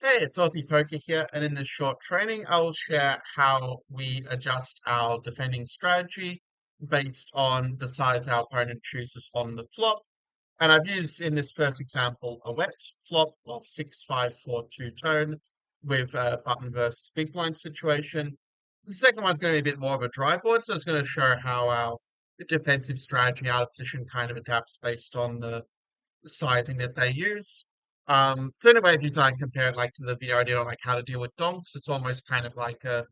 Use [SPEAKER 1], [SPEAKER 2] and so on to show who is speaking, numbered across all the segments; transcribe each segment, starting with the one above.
[SPEAKER 1] Hey, it's Aussie Poker here, and in this short training, I will share how we adjust our defending strategy based on the size our opponent chooses on the flop. And I've used in this first example a wet flop of 6-5-4-2 tone with a button versus big blind situation. The second one's going to be a bit more of a dry board, so it's going to show how our defensive strategy out of position kind of adapts based on the sizing that they use. So in a way, if you try and compare it like to the video I did on like how to deal with donks, it's almost kind of like a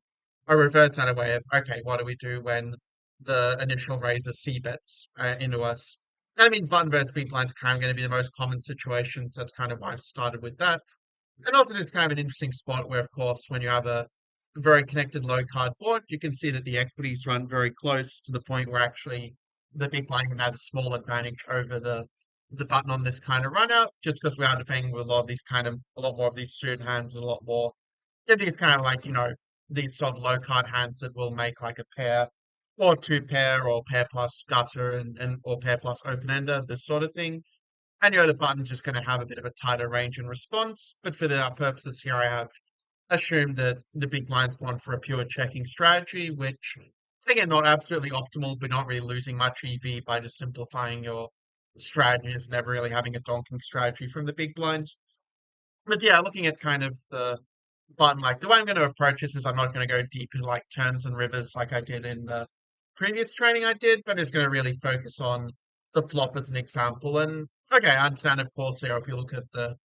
[SPEAKER 1] reverse kind of way of okay, what do we do when the initial raiser C bets into us? And I mean, button versus big blind's kind of going to be the most common situation, so that's kind of why I've started with that. And also, there's kind of an interesting spot where, of course, when you have a very connected low card board, you can see that the equities run very close to the point where actually the big blind even has a small advantage over the button on this kind of run out, just because we are defending with a lot of these kind of a lot more of these suited hands and a lot more these kind of like these sort of low card hands that will make like a pair or two pair or pair plus gutter and or pair plus open ender, this sort of thing. And the button's just going to have a bit of a tighter range and response. But for our purposes here, I have assumed that the big blind's gone for a pure checking strategy, which again, not absolutely optimal, but not really losing much EV by just simplifying your strategies, never really having a donking strategy from the big blind. But yeah, looking at kind of the button, like the way I'm going to approach this is I'm not going to go deep in like turns and rivers like I did in the previous training I did, but I'm just going to really focus on the flop as an example. And okay, I understand, of course, if you look at the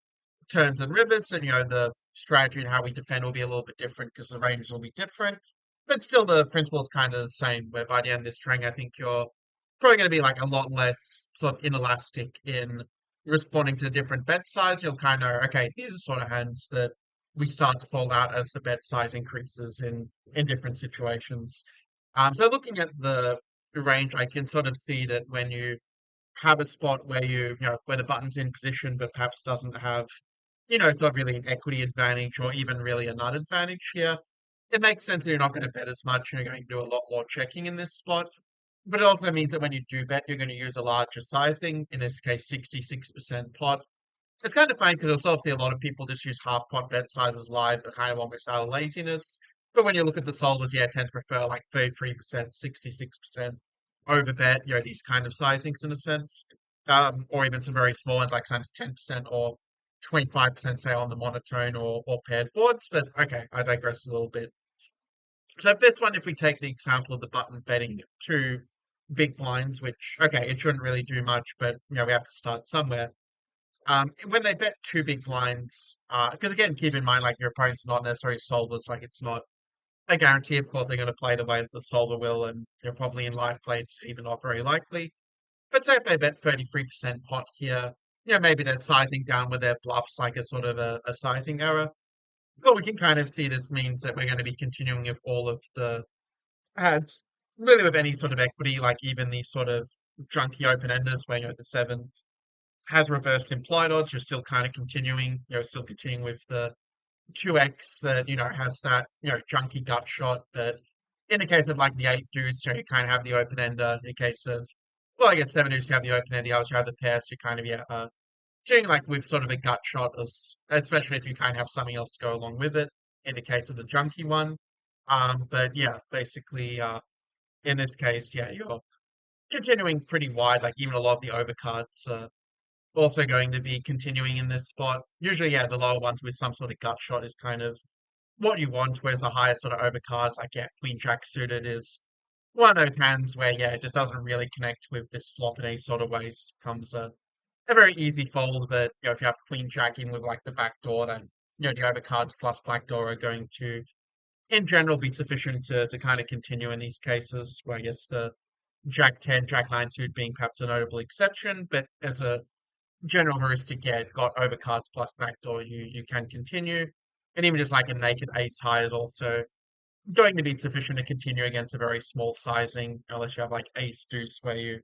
[SPEAKER 1] turns and rivers, and the strategy and how we defend will be a little bit different because the ranges will be different. But still, the principle is kind of the same. Where by the end of this training, I think you're probably going to be like a lot less sort of inelastic in responding to different bet size. You'll kind of know, okay, these are sort of hands that we start to fall out as the bet size increases in different situations. So looking at the range, I can sort of see that when you have a spot where where the button's in position but perhaps doesn't have it's not really an equity advantage or even really a nut advantage here. It makes sense that you're not going to bet as much and you're going to do a lot more checking in this spot. But it also means that when you do bet, you're going to use a larger sizing, in this case, 66% pot. It's kind of fine because also obviously a lot of people just use half pot bet sizes live, but kind of almost out of laziness. But when you look at the solvers, yeah, tend to prefer like 33%, 66% over bet, these kind of sizings in a sense. Or even some very small ones like sometimes 10% or 25%, say, on the monotone or paired boards. But okay, I digress a little bit. So if this one, if we take the example of the button betting two big blinds, which okay, it shouldn't really do much, but we have to start somewhere. When they bet two big blinds, because again, keep in mind, like your opponent's not necessarily solvers, like it's not a guarantee. Of course, they're going to play the way that the solver will, and you're probably in live play, it's even not very likely. But say if they bet 33% pot here, maybe they're sizing down with their bluffs, like a sort of a sizing error. Well, we can kind of see this means that we're going to be continuing with all of the ads, really with any sort of equity, like even these sort of junky open enders where the seven has reversed implied odds, you're still kind of continuing, still continuing with the 2x that, has that, junky gut shot. But in the case of like the eight deuce, you kind of have the open ender. In the case of, well, I guess seven deuce, you have the open ender, you also have the pair, so you kind of, doing like with sort of a gut shot, as especially if you kind of have something else to go along with it. In the case of the junky one, but yeah, basically, in this case, yeah, you're continuing pretty wide. Like even a lot of the overcards also going to be continuing in this spot. Usually, yeah, the lower ones with some sort of gut shot is kind of what you want, whereas the higher sort of overcards, like yeah, Queen Jack suited is one of those hands where yeah, it just doesn't really connect with this flop in any sort of way. So it becomes a very easy fold, but if you have Queen Jack in with like the back door, then the overcards plus back door are going to in general be sufficient to kind of continue in these cases, where I guess the Jack 10, Jack 9 suit being perhaps a notable exception, but as a general heuristic, yeah, if you've got overcards plus backdoor, you can continue. And even just like a naked ace high is also going to be sufficient to continue against a very small sizing, unless you have like ace deuce where you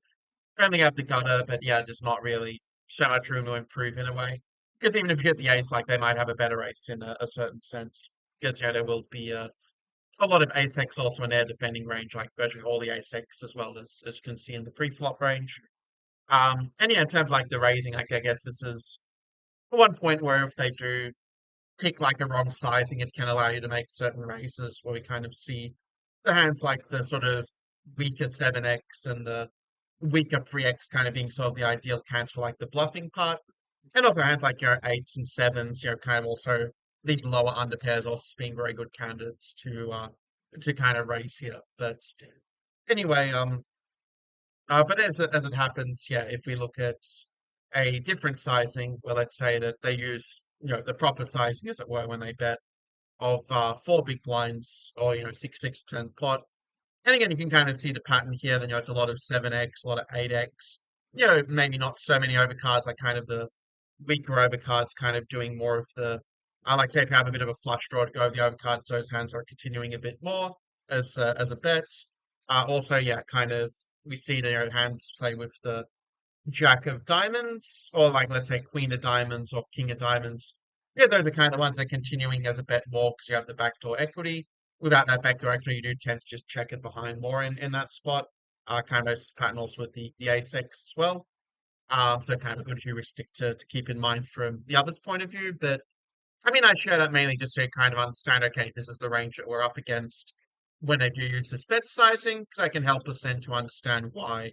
[SPEAKER 1] only have the gutter, but yeah, just not really so much room to improve in a way. Because even if you get the ace, like they might have a better ace in a certain sense. Because there will be a lot of ace X also in their defending range, like virtually all the ace X as well as you can see in the pre-flop range. And yeah, in terms of like the raising, like I guess this is one point where if they do pick like a wrong sizing, it can allow you to make certain raises where we kind of see the hands like the sort of weaker 7x and the weaker 3x kind of being sort of the ideal hands for like the bluffing part. And also hands like your eights and sevens, kind of also these lower under pairs also being very good candidates to kind of raise here. But anyway, but as it happens, yeah, if we look at a different sizing, well, let's say that they use the proper sizing, as it were, when they bet of four big blinds or 6-6% pot. And again, you can kind of see the pattern here. Then it's a lot of 7x, a lot of 8x. Maybe not so many overcards, like kind of the weaker overcards, kind of doing more of the. I like say if you have a bit of a flush draw to go with the overcards, those hands are continuing a bit more as a bet. Also, yeah, kind of we see the hands play with the Jack of Diamonds, or like let's say Queen of Diamonds or King of Diamonds. Yeah, those are kind of the ones that are continuing as a bet more because you have the backdoor equity. Without that backdoor equity, you do tend to just check it behind more in that spot. Kind of those pattern also with the ace X as well. So kind of a good heuristic to keep in mind from the other's point of view. But I mean, I share that mainly just so you kind of understand, okay, this is the range that we're up against when I do use this bet sizing, because I can help us then to understand why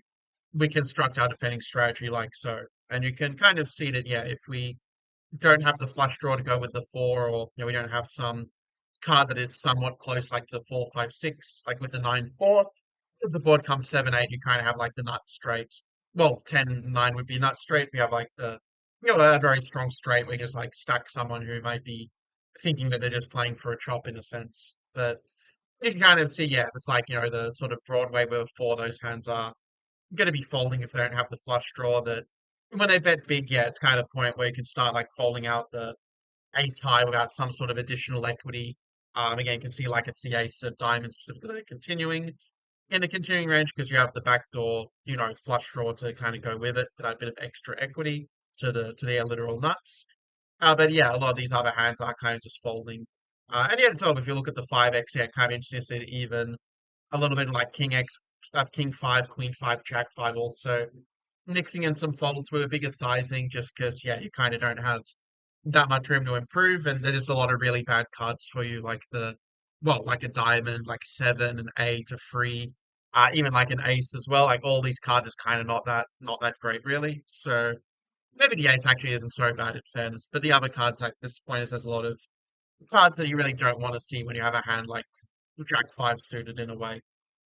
[SPEAKER 1] we construct our defending strategy like so. And you can kind of see that, yeah, if we don't have the flush draw to go with the four, or we don't have some card that is somewhat close, like to 4-5-6, like with the 9-4, if the board comes 7-8, you kind of have like the nut straight. Well, 10-9 would be nut straight. We have like the a very strong straight where you just like stack someone who might be thinking that they're just playing for a chop in a sense. But you can kind of see, yeah, it's like, the sort of Broadway where four those hands are going to be folding if they don't have the flush draw. That when they bet big, yeah, it's kind of a point where you can start like folding out the ace high without some sort of additional equity. Again, you can see like it's the ace of diamonds specifically continuing in the continuing range because you have the backdoor, flush draw to kind of go with it for that bit of extra equity to the literal nuts. But yeah, a lot of these other hands are kind of just folding. And yeah, so if you look at the 5x, yeah, kind of interesting to see even a little bit like King X, King 5, Queen 5, Jack 5 also mixing in some folds with a bigger sizing just because, yeah, you kind of don't have that much room to improve. And there's a lot of really bad cards for you, like like a diamond, like a 7, an 8, a 3, even like an ace as well. Like all these cards is kind of not that great, really. So maybe the ace actually isn't so bad in fairness. But the other cards, like this point, is there's a lot of cards that you really don't want to see when you have a hand like Jack 5 suited in a way.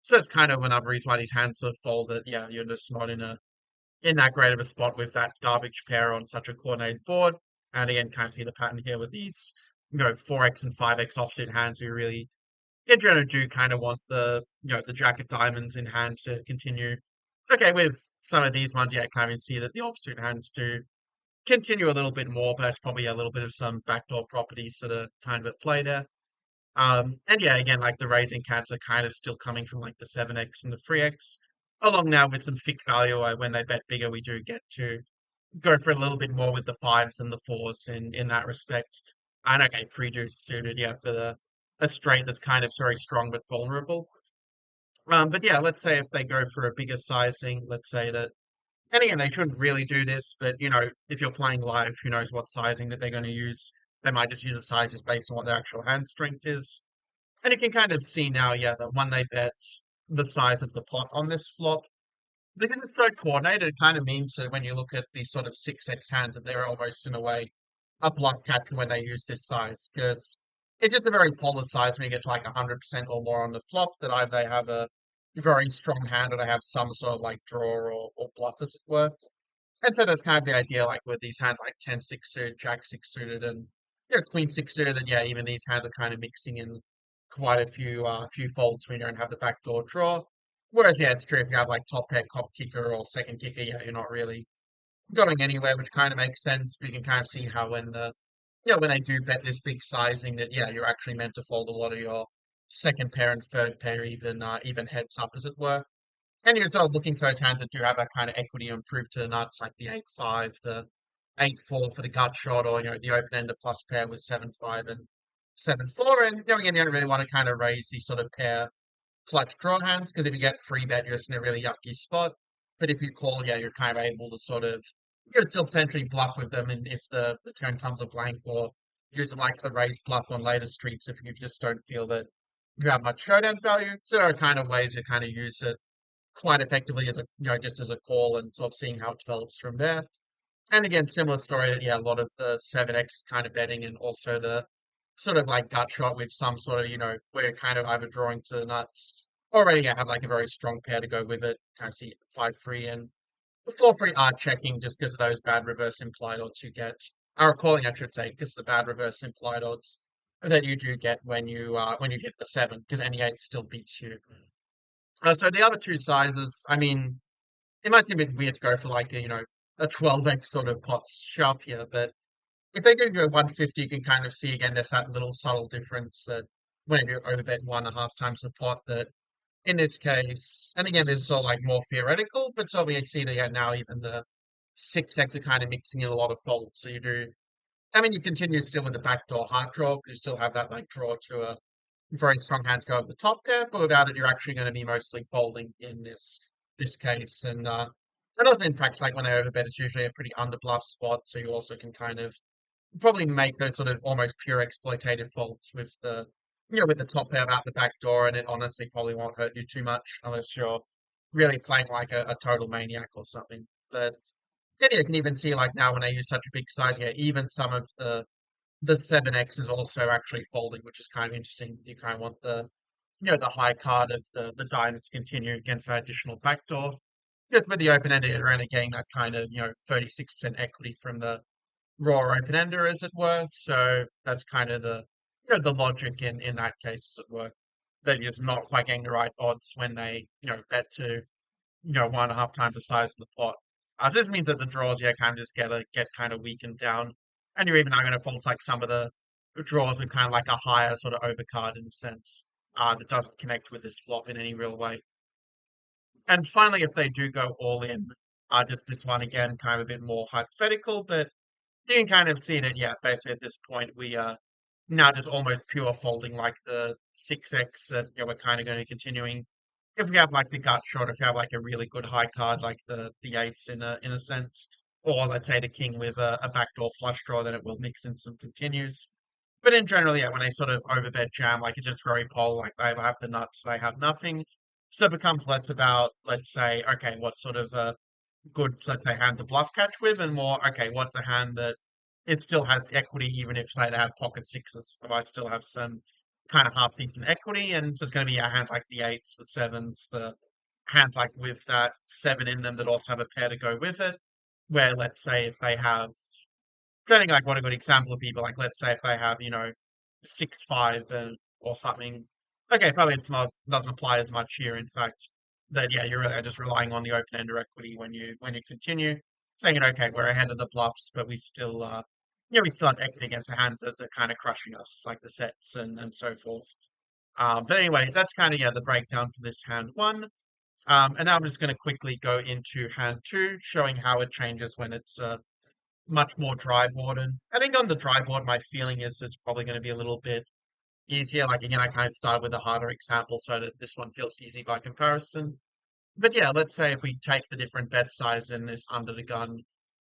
[SPEAKER 1] So it's kind of another reason why these hands sort of fold that, yeah, you're just not in that great of a spot with that garbage pair on such a coordinated board. And again, kind of see the pattern here with these, 4x and 5x offsuit hands who really, in general, do kind of want the Jack of Diamonds in hand to continue. Okay, with some of these ones, yeah, kind of see that the offsuit hands do continue a little bit more, but that's probably a little bit of some backdoor properties that are kind of at play there. And yeah, again, like the raising cats are kind of still coming from like the 7x and the 3x, along now with some thick value. When they bet bigger, we do get to go for a little bit more with the fives and the fours in that respect. And okay, free deuce suited, yeah, for the a straight that's kind of very strong but vulnerable. But yeah, let's say if they go for a bigger sizing, let's say that, and again, they shouldn't really do this, but if you're playing live, who knows what sizing that they're going to use? They might just use the sizes based on what their actual hand strength is. And you can kind of see now, yeah, that when they bet the size of the pot on this flop, because it's so coordinated, it kind of means that when you look at these sort of 6x hands, that they're almost in a way a bluff catcher when they use this size, because it's just a very polar size when you get to like 100% or more on the flop, that either they have a very strong hand or they have some sort of like draw or bluff, as it were. And so that's kind of the idea, like with these hands like 10-6 suited, Jack 6 suited, and Queen 6 suited, and yeah, even these hands are kind of mixing in quite a few folds when you don't have the backdoor draw. Whereas, yeah, it's true if you have like top pair, cop kicker, or second kicker, yeah, you're not really going anywhere, which kind of makes sense. But you can kind of see how when they do bet this big sizing, that yeah, you're actually meant to fold a lot of your second pair and third pair, even heads up, as it were. And you're sort of looking for those hands that do have that kind of equity to improve to the nuts, like the 8-5, the 8-4 for the gut shot, or the open ender plus pair with 7-5 and 7-4. And again, you don't really want to kind of raise these sort of pair clutch draw hands, because if you get free bet, you're just in a really yucky spot. But if you call, yeah, you're kind of able to sort of, you're still potentially bluff with them, and if the turn comes a blank, or use it like as a raised bluff on later streets if you just don't feel that you have much showdown value. So there are kind of ways you kind of use it quite effectively as a just as a call and sort of seeing how it develops from there. And again, similar story, yeah, a lot of the 7x kind of betting and also the sort of like gut shot with some sort of, where you're kind of either drawing to the nuts. Already I have like a very strong pair to go with it. Kind of see 5-3 and the 4-3 are checking just because of those bad reverse implied odds you get. Or calling, I should say, because of the bad reverse implied odds that you do get when you hit the 7, because any 8 still beats you. So the other two sizes, I mean, it might seem a bit weird to go for like a 12x sort of pot shove here, but if they do go 150, you can kind of see again there's that little subtle difference that when you overbet 1.5 times the pot that in this case, and again this is all like more theoretical, but so we see that yeah, now even the 6x are kind of mixing in a lot of faults. So you do, I mean, you continue still with the backdoor heart draw because you still have that like draw to a very strong hand to go at the top there, but without it, you're actually going to be mostly folding in this case. And also in practice, like when they overbet, it's usually a pretty underbluff spot, so you also can kind of probably make those sort of almost pure exploitative faults with the with the top pair out the back door, and it honestly probably won't hurt you too much unless you're really playing like a total maniac or something. But then you can even see like now when they use such a big size, yeah, even some of the 7x is also actually folding, which is kind of interesting. You kind of want the the high card of the diamonds to continue again for additional backdoor. Just with the open ender, you're only getting that kind of 36% equity from the raw open ender, as it were. So that's kind of the the logic in that case, as it were. That you're just not quite getting the right odds when they bet to 1.5 times the size of the pot. So this means that the draws, yeah, kind of just get kind of weakened down, and you're even not going to false like some of the draws with kind of like a higher sort of overcard in a sense that doesn't connect with this flop in any real way. And finally, if they do go all in, just this one again, kind of a bit more hypothetical, but you can kind of see that, yeah, basically at this point we are now just almost pure folding like the 6x that we're kind of going to continuing if we have like the gut shot, if you have like a really good high card like the ace in a sense, or let's say the king with a backdoor flush draw, then it will mix in some continues. But in general, yeah, when they sort of overbet jam, like it's just very polar, like they either have the nuts, they have nothing. So it becomes less about, let's say, okay, what sort of good, let's say, hand to bluff catch with, and more, okay, what's a hand that it still has equity, even if, say, they have pocket sixes, so I still have some kind of half decent equity, and it's just going to be hands like the eights, the sevens, the hands like with that 7 in them that also have a pair to go with it, where let's say if they have, trying to like what a good example would be, but like let's say if they have, 6-5 and or something. Okay, probably it's not doesn't apply as much here. In fact, that yeah, you're really just relying on the open ender equity when you continue saying it. Okay, we're ahead of the bluffs, but we still we still have equity against the hands that are kind of crushing us, like the sets and so forth. But anyway, that's kind of yeah the breakdown for this hand one. And now I'm just going to quickly go into hand two, showing how it changes when it's much more dry board. And I think on the dry board, my feeling is it's probably going to be a little bit easier. Like again, I kind of started with a harder example so that this one feels easy by comparison. But yeah, let's say if we take the different bet size in this under the gun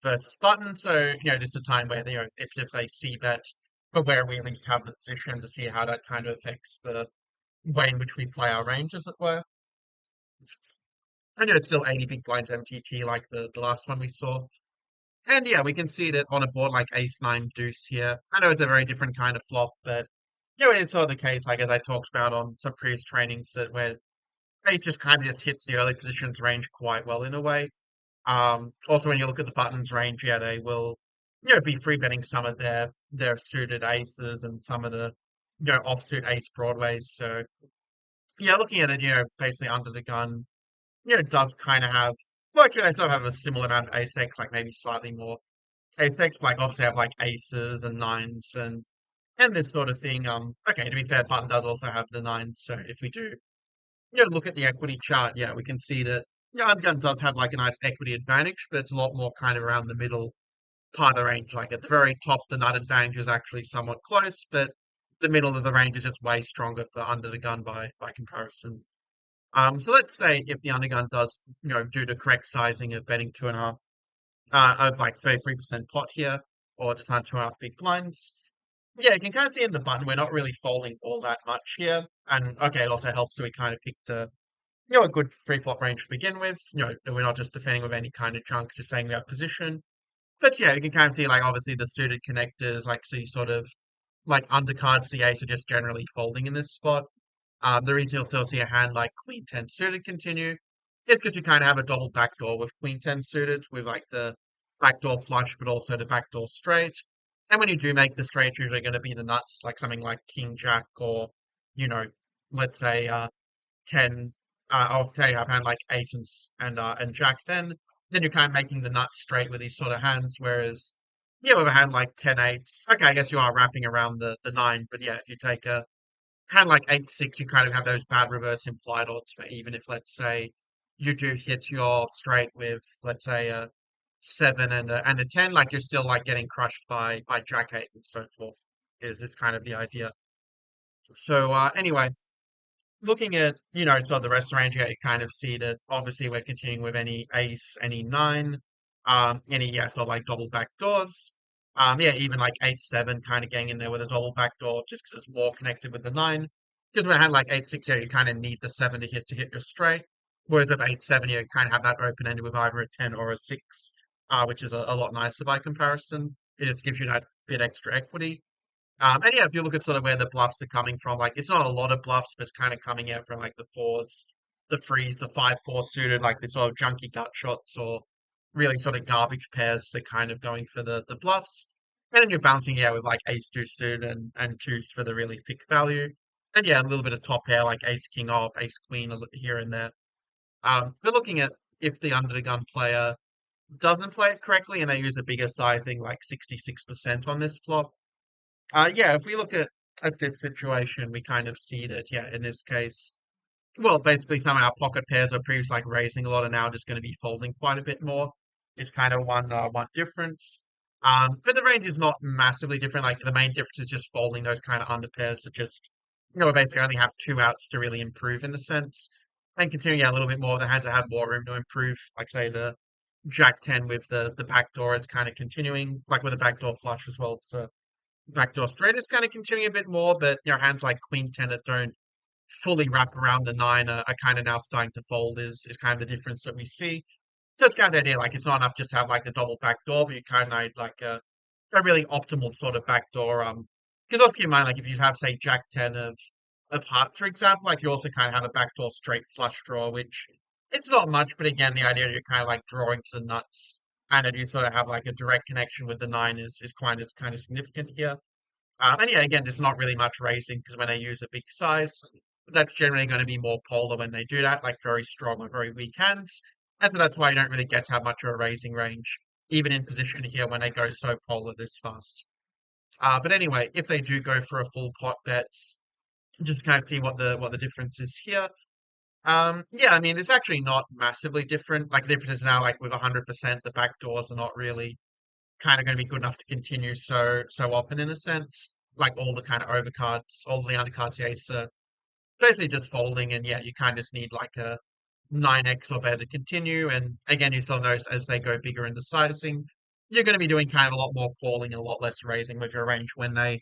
[SPEAKER 1] versus button. So, this is a time where if they see bet, but where we at least have the position to see how that kind of affects the way in which we play our range, as it were. I know it's still 80 big blinds MTT like the last one we saw. And yeah, we can see that on a board like ace nine deuce here. I know it's a very different kind of flop, but it is sort of the case, like as I talked about on some previous trainings, that where ace just kind of just hits the early positions range quite well in a way. Also when you look at the buttons range, yeah, they will, be free betting some of their suited aces and some of the, offsuit ace broadways. So yeah, looking at it, basically under the gun, it does kind of have, well, actually, they sort of have a similar amount of ace X, like maybe slightly more ace X, like obviously have like aces and nines and this sort of thing. Okay, to be fair, button does also have the nines. So if we do, look at the equity chart, yeah, we can see that Undergun does have like a nice equity advantage, but it's a lot more kind of around the middle part of the range. Like at the very top, the nut advantage is actually somewhat close, but the middle of the range is just way stronger for under the gun by comparison. So let's say if the undergun does, do the correct sizing of betting 2.5, of like 33% pot here, or just under 2.5 big blinds. Yeah, you can kind of see in the button we're not really folding all that much here. And okay, it also helps that we kind of picked a good pre-flop range to begin with. We're not just defending with any kind of junk, just saying we have position. But yeah, you can kind of see like obviously the suited connectors, like so you sort of like undercards the ace are just generally folding in this spot. The reason you'll still see a hand like Queen 10 suited continue is because you kind of have a double backdoor with Queen 10 suited, with like the backdoor flush, but also the backdoor straight. And when you do make the straight, usually going to be the nuts, like something like King Jack or, you know, let's say 10, I'll tell you, I've had like 8 and Jack then you're kind of making the nuts straight with these sort of hands, whereas, yeah, with a hand like 10 eights, okay, I guess you are wrapping around the 9, but yeah, if you take a kind of like 8 6, you kind of have those bad reverse implied odds for even if, let's say, you do hit your straight with, let's say, a 7 and a 10, like you're still like getting crushed by Jack 8 and so forth, is kind of the idea. So, anyway, looking at, sort of the rest of the range here, you kind of see that obviously we're continuing with any ace, any 9, any, yeah, sort of like double back doors. Yeah, even like 8 7 kind of getting in there with a double back door just because it's more connected with the 9. Because when I had like 8 6 here, you kind of need the 7 to hit your straight. Whereas with 8 7, you kind of have that open ended with either a 10 or a 6, which is a lot nicer by comparison. It just gives you that bit extra equity. And yeah, if you look at sort of where the bluffs are coming from, like it's not a lot of bluffs, but it's kind of coming out from like the fours, the threes, the 5 4 suited, like the sort of junky gut shots or really sort of garbage pairs that kind of going for the bluffs. And then you're bouncing out with like ace two suited and twos for the really thick value. And yeah, a little bit of top pair like ace king off, ace queen here and there. But looking at if the under the gun player doesn't play it correctly and they use a bigger sizing like 66% on this flop, yeah, if we look at this situation, we kind of see that, yeah, in this case, well, basically some of our pocket pairs are previously like raising a lot and now just going to be folding quite a bit more. Is kind of one difference. But the range is not massively different. Like the main difference is just folding those kind of under pairs that just, basically only have two outs to really improve in a sense. And continuing yeah, a little bit more, the hands that have more room to improve, like say the Jack 10 with the backdoor is kind of continuing, like with a backdoor flush as well. So backdoor straight is kind of continuing a bit more, but hands like Queen 10 that don't fully wrap around the 9 are kind of now starting to fold is kind of the difference that we see. So it's kind of the idea, like it's not enough just to have like the double backdoor, but you kind of need like a really optimal sort of backdoor. Because also keep in mind, like if you have say Jack 10 of hearts, for example, like you also kind of have a backdoor straight flush draw, which it's not much, but again, the idea you're kind of like drawing to the nuts. And then you sort of have like a direct connection with the 9 is kind of significant here. And yeah, again, there's not really much racing because when they use a big size, that's generally going to be more polar when they do that, like very strong or very weak hands. And so that's why you don't really get to have much of a raising range, even in position here when they go so polar this fast. But anyway, if they do go for a full pot bets, just kind of see what the difference is here. Yeah, I mean, it's actually not massively different. Like the difference is now like with 100%, the back doors are not really kind of going to be good enough to continue so often in a sense. Like all the kind of overcards, all the undercards, yeah, it's basically just folding, and yeah, you kind of just need like a 9x or better to continue. And again, you still notice as they go bigger into sizing, you're going to be doing kind of a lot more calling and a lot less raising with your range when they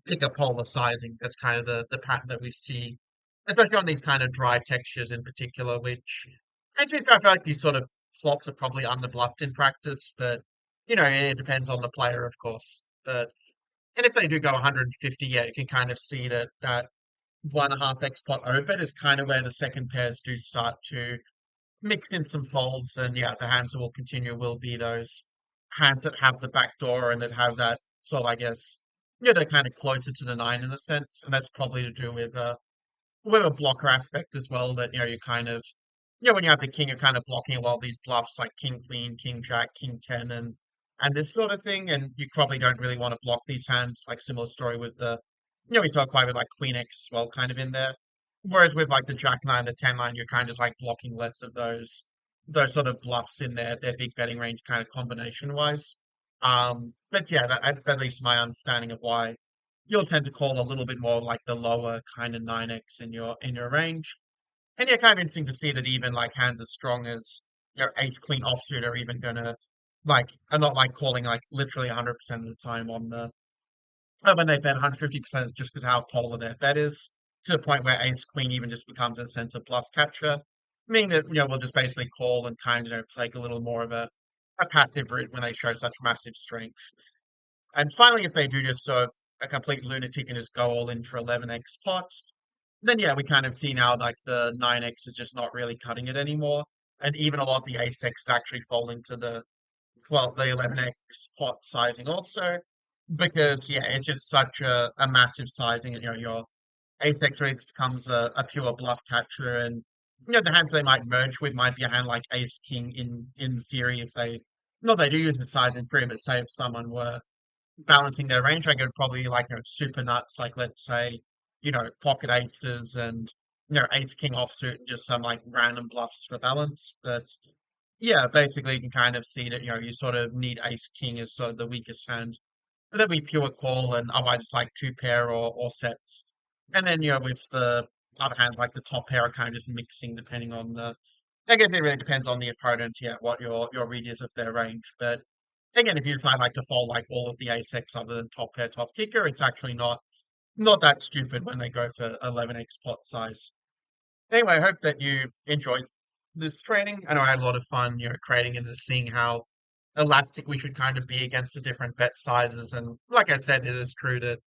[SPEAKER 1] pick up polar sizing. That's kind of the pattern that we see, especially on these kind of dry textures in particular, which actually I feel like these sort of flops are probably underbluffed in practice, but it depends on the player, of course. But and if they do go 150, yeah, you can kind of see that 1.5x pot open is kind of where the second pairs do start to mix in some folds, and yeah, the hands that will continue will be those hands that have the back door and that have that sort of, I guess, they're kind of closer to the 9 in a sense, and that's probably to do with a blocker aspect as well. That you kind of when you have the king, you're kind of blocking a lot of these bluffs like king queen, king jack, king 10, and this sort of thing, and you probably don't really want to block these hands. Like similar story with the we saw quite with like queen x as well, kind of in there. Whereas with like the jack 9, the 10 line, you're kind of just like blocking less of those sort of bluffs in their big betting range kind of combination wise. But yeah, that's at least my understanding of why you'll tend to call a little bit more like the lower kind of 9x in your range. And yeah, kind of interesting to see that even like hands as strong as your ace queen offsuit are even gonna are not like calling like literally 100% of the time when they bet 150% just because how polar their bet is, to the point where ace queen even just becomes a sense of bluff catcher, meaning that we'll just basically call and kind of take a little more of a passive route when they show such massive strength. And finally, if they do just a complete lunatic and just go all in for 11x pot, then yeah, we kind of see now like the 9x is just not really cutting it anymore. And even a lot of the ace x is actually falling to the 11x pot sizing also, because yeah, it's just such a massive sizing, and your ace x rates becomes a pure bluff catcher, and the hands they might merge with might be a hand like ace king in theory if they not they do use the size in theory, but say if someone were balancing their range, I could probably like super nuts, like let's say, pocket aces and ace king offsuit and just some like random bluffs for balance. But yeah, basically you can kind of see that you sort of need ace king as sort of the weakest hand. But then we pure call and otherwise it's like two pair or sets. And then with the other hands like the top pair are kind of just mixing depending on the I guess it really depends on the opponent, yeah, what your read is of their range. But again, if you decide like to fold like all of the ace X other than top pair, top kicker, it's actually not that stupid when they go for 11x pot size. Anyway, I hope that you enjoyed this training. I know I had a lot of fun, creating and just seeing how elastic we should kind of be against the different bet sizes. And like I said, it is true that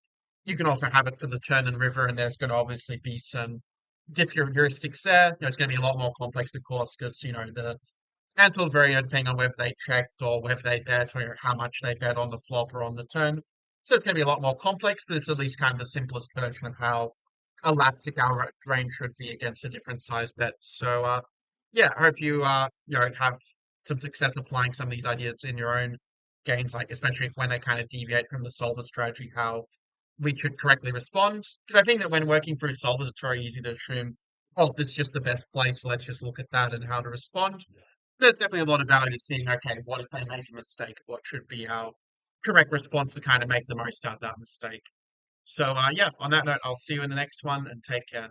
[SPEAKER 1] you can also have it for the turn and river, and there's going to obviously be some different heuristics there. It's going to be a lot more complex, of course, because the answer will vary depending on whether they checked or whether they bet or how much they bet on the flop or on the turn. So it's going to be a lot more complex, but it's at least kind of the simplest version of how elastic our range should be against the different size bets. So yeah, I hope you have some success applying some of these ideas in your own games, like especially when they kind of deviate from the solver strategy, how we should correctly respond. Because I think that when working through solvers, it's very easy to assume, oh, this is just the best place, so let's just look at that and how to respond. There's definitely a lot of value to seeing, okay, what if they make a mistake? What should be our correct response to kind of make the most out of that mistake? So, yeah, on that note, I'll see you in the next one and take care.